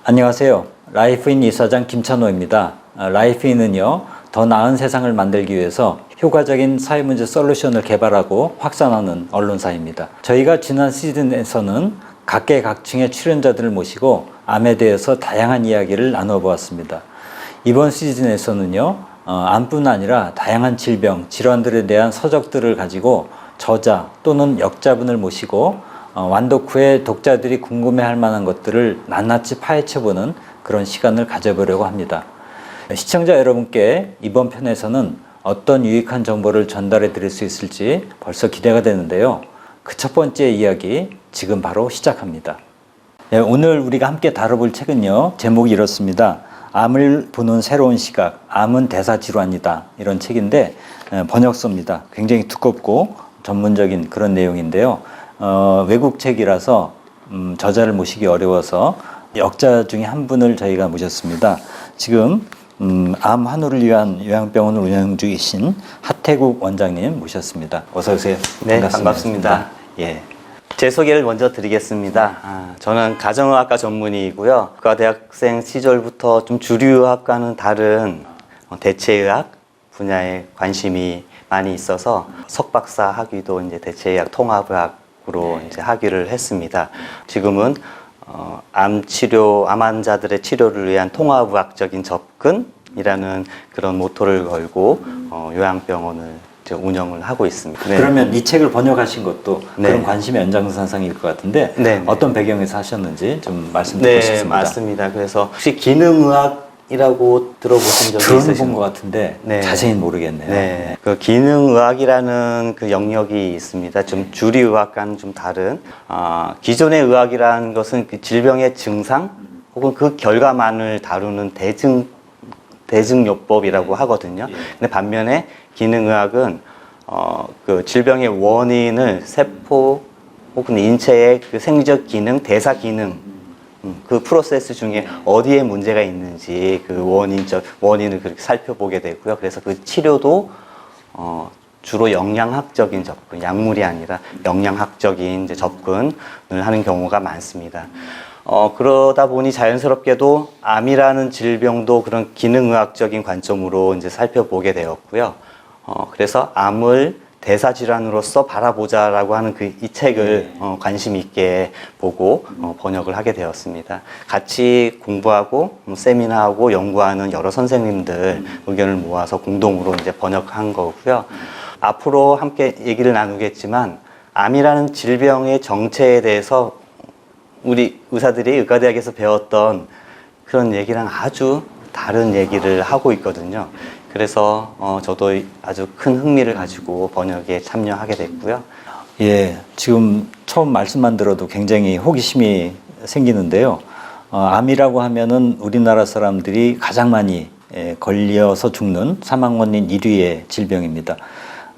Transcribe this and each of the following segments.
안녕하세요. 라이프인 이사장 김찬호입니다. 라이프인은요, 더 나은 세상을 만들기 위해서 효과적인 사회문제 솔루션을 개발하고 확산하는 언론사입니다. 저희가 지난 시즌에서는 각계각층의 출연자들을 모시고 암에 대해서 다양한 이야기를 나눠 보았습니다. 이번 시즌에서는요, 암뿐 아니라 다양한 질병, 질환들에 대한 서적들을 가지고 저자 또는 역자분을 모시고 완독 후에 독자들이 궁금해할 만한 것들을 낱낱이 파헤쳐보는 그런 시간을 가져보려고 합니다. 시청자 여러분께 이번 편에서는 어떤 유익한 정보를 전달해 드릴 수 있을지 벌써 기대가 되는데요. 그 첫 번째 이야기 지금 바로 시작합니다. 네, 오늘 우리가 함께 다뤄볼 책은요, 제목이 이렇습니다. 암을 보는 새로운 시각, 암은 대사질환이다, 이런 책인데 번역서입니다. 굉장히 두껍고 전문적인 그런 내용인데요. 외국 책이라서 저자를 모시기 어려워서 역자 중에 한 분을 저희가 모셨습니다. 지금 암 환우를 위한 요양병원을 운영 중이신 하태국 원장님 모셨습니다. 어서 오세요. 네, 반갑습니다. 예. 제 소개를 먼저 드리겠습니다. 저는 가정의학과 전문의이고요. 의과대학생 시절부터 좀 주류의학과는 다른 대체의학 분야에 관심이 많이 있어서 석박사 학위도 이제 대체의학 통합의학으로 이제 학위를 했습니다. 지금은 암 환자들의 치료를 위한 통합의학적인 접근이라는 그런 모토를 걸고 요양병원을 운영을 하고 있습니다. 네. 그러면 이 책을 번역하신 것도 네. 그런 관심의 연장선상일 것 같은데 네. 어떤 배경에서 하셨는지 좀 말씀 듣고 네, 싶습니다. 맞습니다. 그래서 혹시 기능의학이라고 들어보신 적이 있으신가요? 들어본 것 같은데 네. 자세히는 모르겠네요. 네, 그 기능의학이라는 그 영역이 있습니다. 좀 주류의학과는 좀 다른 기존의 의학이라는 것은 그 질병의 증상 혹은 그 결과만을 다루는 대증요법이라고 하거든요. 근데 반면에 기능의학은 그 질병의 원인을 세포 혹은 인체의 그 생리적 기능, 대사 기능 그 프로세스 중에 어디에 문제가 있는지 그 원인을 그렇게 살펴보게 되고요. 그래서 그 치료도 주로 영양학적인 접근, 약물이 아니라 영양학적인 이제 접근을 하는 경우가 많습니다. 그러다 보니 자연스럽게도 암이라는 질병도 그런 기능의학적인 관점으로 이제 살펴보게 되었고요. 그래서 암을 대사질환으로서 바라보자라고 하는 이 책을 관심 있게 보고 번역을 하게 되었습니다. 같이 공부하고 세미나하고 연구하는 여러 선생님들 의견을 모아서 공동으로 이제 번역한 거고요. 앞으로 함께 얘기를 나누겠지만 암이라는 질병의 정체에 대해서 우리 의사들이 의과대학에서 배웠던 그런 얘기랑 아주 다른 얘기를 하고 있거든요. 그래서 저도 아주 큰 흥미를 가지고 번역에 참여하게 됐고요. 예, 지금 처음 말씀만 들어도 굉장히 호기심이 생기는데요. 암이라고 하면은 우리나라 사람들이 가장 많이 걸려서 죽는 사망 원인 1위의 질병입니다.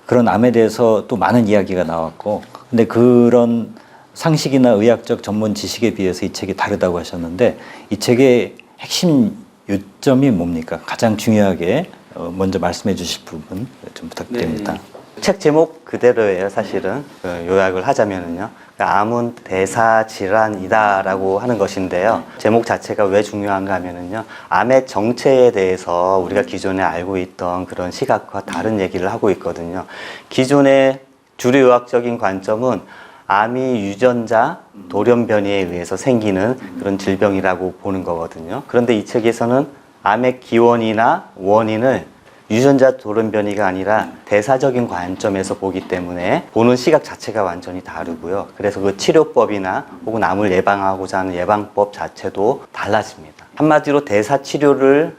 그런 암에 대해서 또 많은 이야기가 나왔고, 근데 그런 상식이나 의학적 전문 지식에 비해서 이 책이 다르다고 하셨는데, 이 책의 핵심 요점이 뭡니까? 가장 중요하게 먼저 말씀해 주실 부분 좀 부탁드립니다. 네. 책 제목 그대로예요, 사실은. 요약을 하자면은요. 그러니까 암은 대사질환이다라고 하는 것인데요. 제목 자체가 왜 중요한가 하면은요. 암의 정체에 대해서 우리가 기존에 알고 있던 그런 시각과 다른 얘기를 하고 있거든요. 기존의 주류의학적인 관점은 암이 유전자 돌연변이에 의해서 생기는 그런 질병이라고 보는 거거든요. 그런데 이 책에서는 암의 기원이나 원인을 유전자 돌연변이가 아니라 대사적인 관점에서 보기 때문에 보는 시각 자체가 완전히 다르고요. 그래서 그 치료법이나 혹은 암을 예방하고자 하는 예방법 자체도 달라집니다. 한마디로 대사 치료를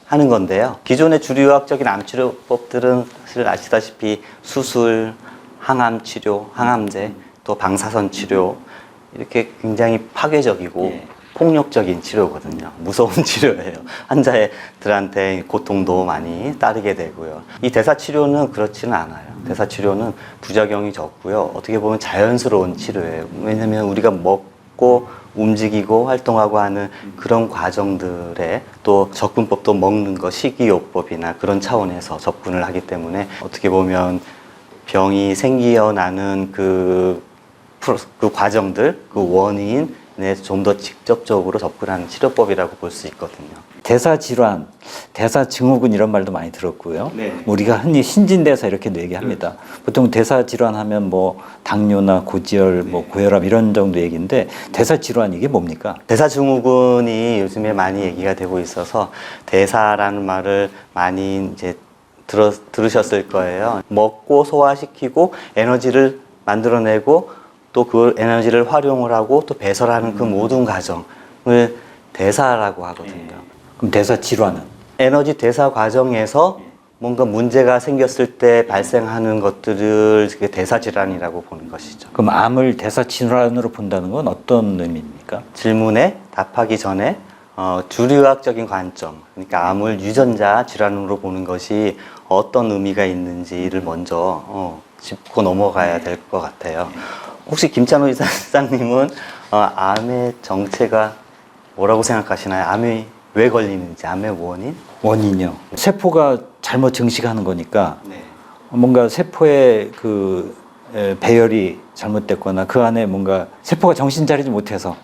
하는 건데요. 기존의 주류의학적인 암 치료법들은 사실 아시다시피 수술, 항암 치료, 항암제, 또 방사선 치료 이렇게 굉장히 파괴적이고 폭력적인 치료거든요. 무서운 치료예요. 환자들한테 고통도 많이 따르게 되고요. 이 대사치료는 그렇지는 않아요. 대사치료는 부작용이 적고요. 어떻게 보면 자연스러운 치료예요. 왜냐하면 우리가 먹고 움직이고 활동하고 하는 그런 과정들에 또 접근법도 먹는 거, 식이요법이나 그런 차원에서 접근을 하기 때문에 어떻게 보면 병이 생겨나는 그 과정들, 그 원인, 좀 더 직접적으로 접근하는 치료법이라고 볼 수 있거든요. 대사 질환, 대사 증후군 이런 말도 많이 들었고요. 네. 우리가 흔히 신진대사 이렇게도 얘기합니다. 보통 대사 질환하면 뭐 당뇨나 고지혈, 뭐 고혈압 이런 정도 얘기인데 대사 질환 이게 뭡니까? 대사증후군이 요즘에 많이 얘기가 되고 있어서 대사라는 말을 많이 이제 들으셨을 거예요. 먹고 소화시키고 에너지를 만들어내고 또 그 에너지를 활용을 하고 또 배설하는 그 모든 과정을 대사라고 하거든요. 그럼 대사 질환은? 에너지 대사 과정에서 뭔가 문제가 생겼을 때 발생하는 것들을 대사 질환이라고 보는 것이죠. 그럼 암을 대사 질환으로 본다는 건 어떤 의미입니까? 질문에 답하기 전에 주류학적인 관점, 그러니까 암을 유전자 질환으로 보는 것이 어떤 의미가 있는지를 먼저 짚고 넘어가야 될 것 같아요. 혹시 김찬호 의사님은 암의 정체가 뭐라고 생각하시나요? 암이 왜 걸리는지, 암의 원인? 원인이요. 세포가 잘못 증식하는 거니까 네. 뭔가 세포의 그 배열이 잘못됐거나 그 안에 뭔가 세포가 정신 차리지 못해서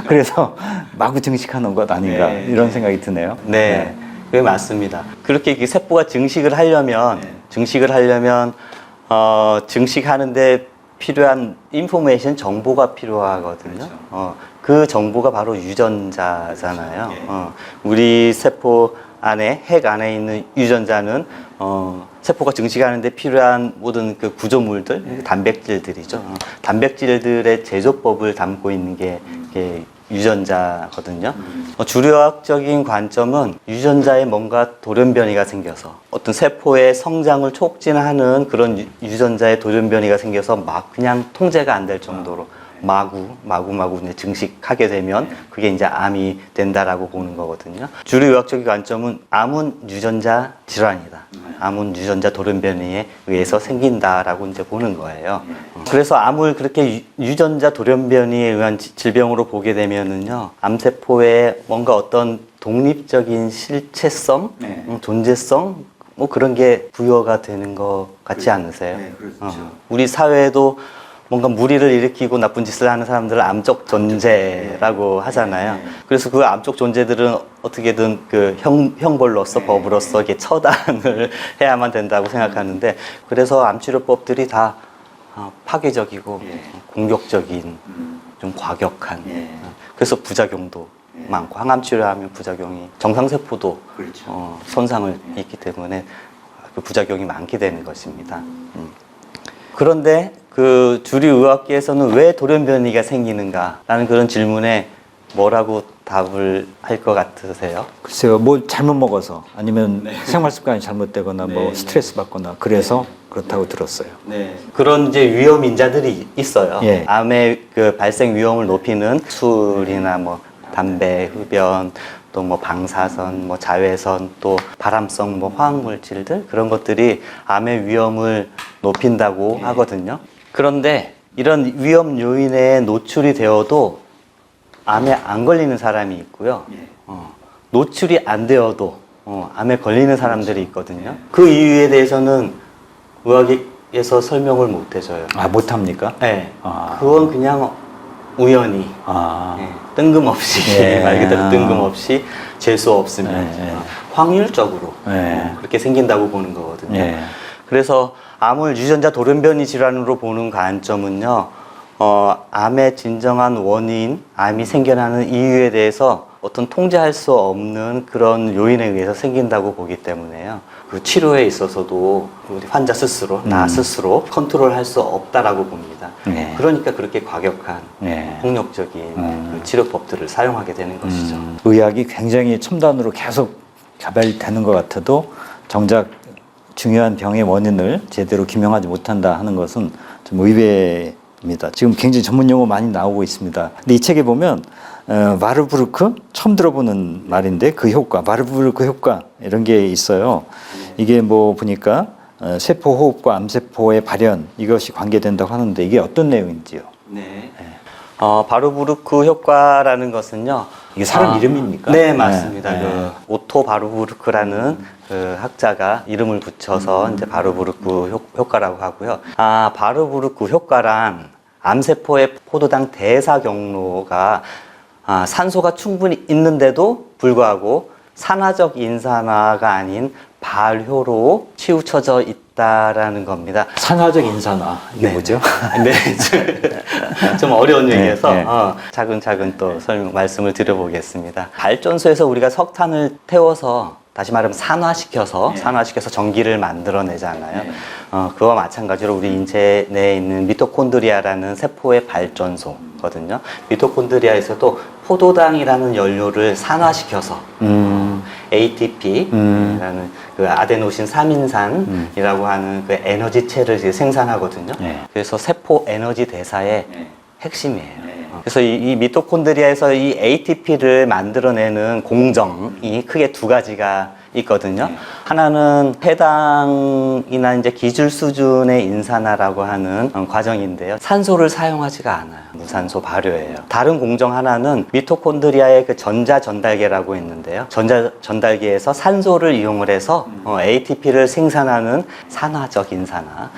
그래서 마구 증식하는 것 아닌가 네. 이런 생각이 드네요. 네, 그게 맞습니다. 그렇게 이게 세포가 증식을 하려면 증식하는데 필요한 인포메이션 정보가 필요하거든요. 그 정보가 바로 유전자잖아요. 우리 세포 안에 핵 안에 있는 유전자는 세포가 증식하는데 필요한 모든 그 구조물들, 단백질들이죠. 단백질들의 제조법을 담고 있는 게 유전자거든요. 주류학적인 관점은 유전자에 뭔가 돌연변이가 생겨서 어떤 세포의 성장을 촉진하는 그런 유전자의 돌연변이가 생겨서 막 그냥 통제가 안 될 정도로 마구 이제 증식하게 되면 그게 이제 암이 된다라고 보는 거거든요. 주류의학적인 관점은 암은 유전자 질환이다. 암은 유전자 돌연변이에 의해서 생긴다라고 이제 보는 거예요. 그래서 암을 그렇게 유전자 돌연변이에 의한 질병으로 보게 되면은요, 암세포에 뭔가 어떤 독립적인 실체성, 존재성, 뭐 그런 게 부여가 되는 것 같지 않으세요? 네, 그렇죠. 우리 사회에도 뭔가 무리를 일으키고 나쁜 짓을 하는 사람들을 암적 존재라고 하잖아요. 그래서 그 암적 존재들은 어떻게든 그 형벌로서 법으로서 이렇게 처단을 해야만 된다고 생각하는데, 그래서 암치료법들이 다 파괴적이고 공격적인, 좀 과격한, 그래서 부작용도 많고, 항암 치료하면 부작용이 정상세포도 손상을 입기 때문에 그 부작용이 많게 되는 것입니다. 그런데 그 주류의학계에서는 왜 돌연변이가 생기는가라는 그런 질문에 뭐라고 답을 할 것 같으세요? 글쎄요, 뭐 잘못 먹어서 아니면 생활 습관이 잘못되거나 뭐 스트레스 받거나 그래서 그렇다고 들었어요. 그런 이제 위험 인자들이 있어요. 예. 암의 그 발생 위험을 높이는 술이나 뭐 담배, 흡연, 또 뭐 방사선, 뭐 자외선, 또 발암성 뭐 화학물질들, 그런 것들이 암의 위험을 높인다고 하거든요. 그런데 이런 위험 요인에 노출이 되어도 암에 안 걸리는 사람이 있고요. 노출이 안 되어도 암에 걸리는 사람들이 있거든요. 그 이유에 대해서는 의학에서 설명을 못 해줘요. 아, 못합니까? 네. 아. 그건 그냥 우연히, 뜬금없이, 말 그대로 뜬금없이 재수 없으면 확률적으로 그렇게 생긴다고 보는 거거든요. 그래서 암을 유전자 돌연변이 질환으로 보는 관점은요, 암의 진정한 원인, 암이 생겨나는 이유에 대해서 어떤 통제할 수 없는 그런 요인에 의해서 생긴다고 보기 때문에요. 그 치료에 있어서도 우리 환자 스스로, 나 스스로 컨트롤할 수 없다라고 봅니다. 그러니까 그렇게 과격한, 폭력적인 그 치료법들을 사용하게 되는 것이죠. 의학이 굉장히 첨단으로 계속 개발되는 것 같아도 정작 중요한 병의 원인을 제대로 규명하지 못한다 하는 것은 좀 의외입니다. 지금 굉장히 전문 용어 많이 나오고 있습니다. 근데 이 책에 보면 마르부르크 처음 들어보는 말인데 그 효과, 마르부르크 효과 이런 게 있어요. 이게 뭐 보니까 세포 호흡과 암세포의 발현 이것이 관계된다고 하는데 이게 어떤 내용인지요? 바르부르크 효과라는 것은요. 이게 사람 이름입니까? 네, 맞습니다. 그 오토 바르부르크라는 그 학자가 이름을 붙여서 이제 바르부르크 효과라고 하고요. 바르부르크 효과란 암세포의 포도당 대사 경로가 산소가 충분히 있는데도 불구하고 산화적 인산화가 아닌 발효로 치우쳐져 있다라는 겁니다. 산화적 인산화 이게 네. 뭐죠? 네, 좀 어려운 얘기여서 네. 차근차근 또 말씀을 드려보겠습니다. 발전소에서 우리가 석탄을 태워서 다시 말하면 산화시켜서 전기를 만들어내잖아요. 그와 마찬가지로 우리 인체 내에 있는 미토콘드리아라는 세포의 발전소거든요. 미토콘드리아에서도 포도당이라는 연료를 산화시켜서 ATP라는 그 아데노신 3인산이라고 하는 그 에너지체를 생산하거든요. 그래서 세포 에너지 대사의 핵심이에요. 그래서 이 미토콘드리아에서 이 ATP를 만들어내는 공정이 크게 두 가지가 있거든요. 하나는 해당이나 이제 기줄 수준의 인산화라고 하는 과정인데요. 산소를 사용하지가 않아요. 무산소 발효예요. 다른 공정 하나는 미토콘드리아의 그 전자 전달계라고 있는데요. 전자 전달계에서 산소를 이용을 해서 ATP를 생산하는 산화적 인산화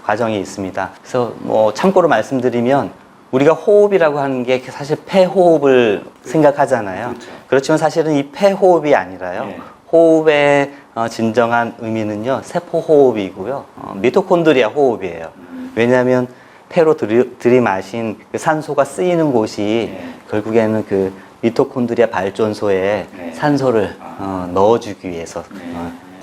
과정이 있습니다. 그래서 뭐 참고로 말씀드리면 우리가 호흡이라고 하는 게 사실 폐호흡을 생각하잖아요. 그렇지만 사실은 이 폐호흡이 아니라요. 호흡의 진정한 의미는요, 세포호흡이고요, 미토콘드리아 호흡이에요. 왜냐하면 폐로 들이마신 그 산소가 쓰이는 곳이 결국에는 그 미토콘드리아 발전소에 산소를 넣어주기 위해서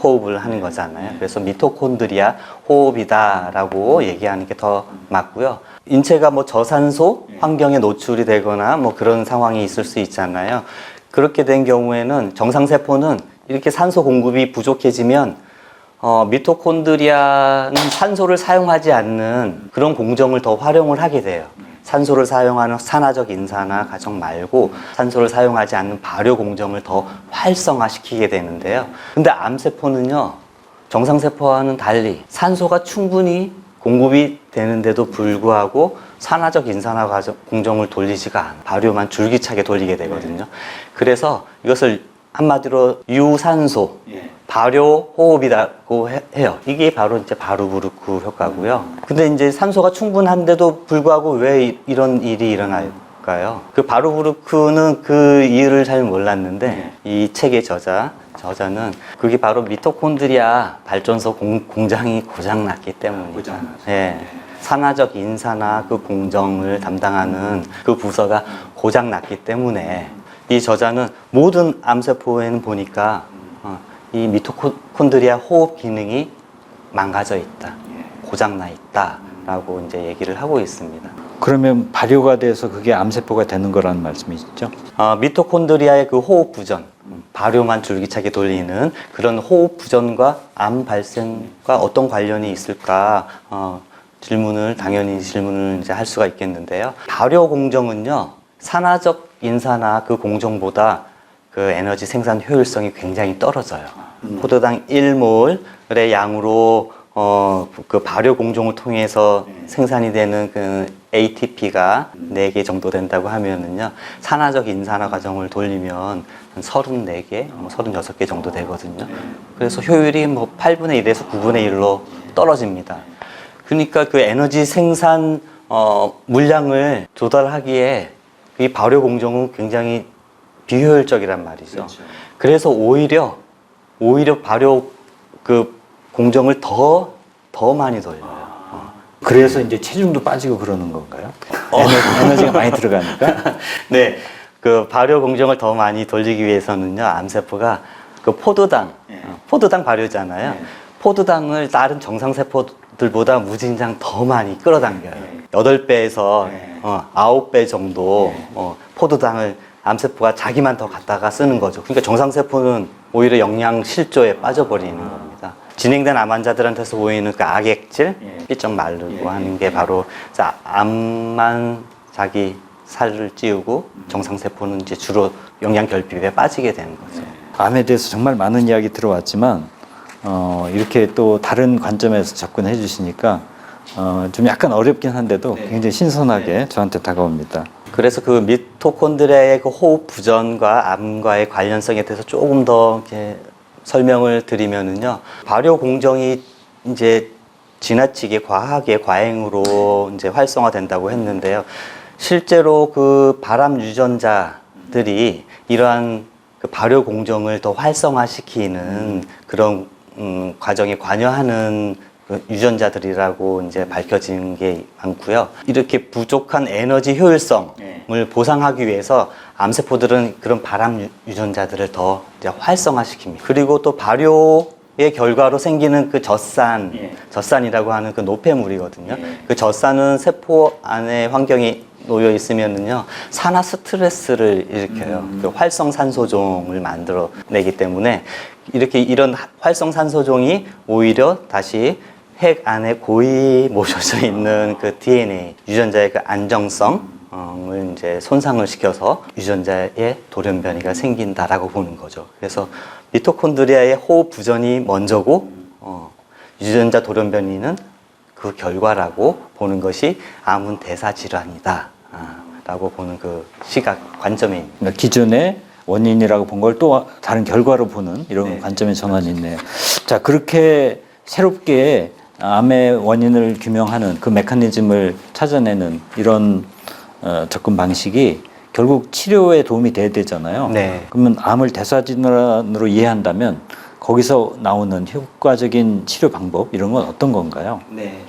호흡을 하는 거잖아요. 그래서 미토콘드리아 호흡이다라고 얘기하는 게 더 맞고요. 인체가 뭐 저산소 환경에 노출이 되거나 뭐 그런 상황이 있을 수 있잖아요. 그렇게 된 경우에는 정상세포는 이렇게 산소 공급이 부족해지면 미토콘드리아는 산소를 사용하지 않는 그런 공정을 더 활용을 하게 돼요. 산소를 사용하는 산화적 인산화 과정 말고 산소를 사용하지 않는 발효 공정을 더 활성화시키게 되는데요. 근데 암세포는요, 정상세포와는 달리 산소가 충분히 공급이 되는데도 불구하고 산화적 인산화 과정, 공정을 돌리지가 않아. 발효만 줄기차게 돌리게 되거든요. 그래서 이것을 한마디로 유산소, 발효 호흡이라고 해요. 이게 바로 이제 바루브루크 효과고요. 근데 이제 산소가 충분한데도 불구하고 왜 이런 일이 일어날까요? 그 바루브루크는 그 이유를 잘 몰랐는데 이 책의 저자는 그게 바로 미토콘드리아 발전소 공장이 고장났기 때문이다. 산화적 인산화 그 공정을 담당하는 그 부서가 고장났기 때문에 이 저자는 모든 암세포에는 보니까 이 미토콘드리아 호흡 기능이 망가져 있다, 고장나 있다라고 이제 얘기를 하고 있습니다. 그러면 발효가 돼서 그게 암세포가 되는 거라는 말씀이시죠? 미토콘드리아의 그 호흡 부전, 발효만 줄기차게 돌리는 그런 호흡 부전과 암 발생과 어떤 관련이 있을까? 당연히 질문을 이제 할 수가 있겠는데요. 발효 공정은요, 산화적 인산화 그 공정보다 그 에너지 생산 효율성이 굉장히 떨어져요. 포도당 1몰의 양으로 그 발효 공정을 통해서 생산이 되는 그 ATP가 4개 정도 된다고 하면은요, 산화적 인산화 과정을 돌리면 한 34개, 36개 정도 되거든요. 그래서 효율이 뭐 8분의 1에서 9분의 1로 떨어집니다. 그러니까 그 에너지 생산 물량을 조달하기에 이 발효 공정은 굉장히 비효율적이란 말이죠. 그래서 오히려 발효 그 공정을 더 많이 돌려요. 그래서 이제 체중도 빠지고 그러는 건가요? 에너지가 많이 들어가니까? 네, 그 발효 공정을 더 많이 돌리기 위해서는요, 암세포가 그 포도당 발효잖아요. 포도당을 다른 정상세포들보다 무진장 더 많이 끌어당겨요. 8배에서 9배 정도 포도당을 암세포가 자기만 더 갖다가 쓰는 거죠. 그러니까 정상세포는 오히려 영양 실조에 빠져버리는 겁니다. 진행된 암 환자들한테서 보이는 그 악액질, 삐쩍 마르고 하는 게 바로 암만 자기 살을 찌우고 정상세포는 이제 주로 영양 결핍에 빠지게 되는 거죠. 암에 대해서 정말 많은 이야기 들어왔지만 이렇게 또 다른 관점에서 접근해 주시니까 좀 약간 어렵긴 한데도 굉장히 신선하게 저한테 다가옵니다. 그래서 그 미토콘드리아의 그 호흡 부전과 암과의 관련성에 대해서 조금 더 이렇게 설명을 드리면은요, 발효 공정이 이제 지나치게 과하게 과잉으로 이제 활성화된다고 했는데요. 실제로 그 발암 유전자들이 이러한 그 발효 공정을 더 활성화시키는 그런 과정에 관여하는 그 유전자들이라고 이제 밝혀진 게 많고요. 이렇게 부족한 에너지 효율성을 보상하기 위해서 암세포들은 그런 발암 유전자들을 더 이제 활성화시킵니다. 그리고 또 발효의 결과로 생기는 그 젖산이라고 하는 그 노폐물이거든요. 그 젖산은 세포 안에 환경이 놓여 있으면은요 산화 스트레스를 일으켜요. 그 활성산소종을 만들어내기 때문에 이렇게 이런 활성산소종이 오히려 다시 핵 안에 고이 모셔져 있는 그 DNA 유전자의 그 안정성을 이제 손상을 시켜서 유전자의 돌연변이가 생긴다라고 보는 거죠. 그래서 미토콘드리아의 호흡 부전이 먼저고 유전자 돌연변이는 그 결과라고 보는 것이 암은 대사 질환이다 라고 보는 그 시각 관점입니다. 그러니까 기존의 원인이라고 본 걸 또 다른 결과로 보는 이런 네. 관점의 전환이 있네요. 자, 그렇게 새롭게 암의 원인을 규명하는 그 메커니즘을 찾아내는 이런 접근 방식이 결국 치료에 도움이 돼야 되잖아요. 네. 그러면 암을 대사질환으로 이해한다면 거기서 나오는 효과적인 치료 방법 이런 건 어떤 건가요? 네.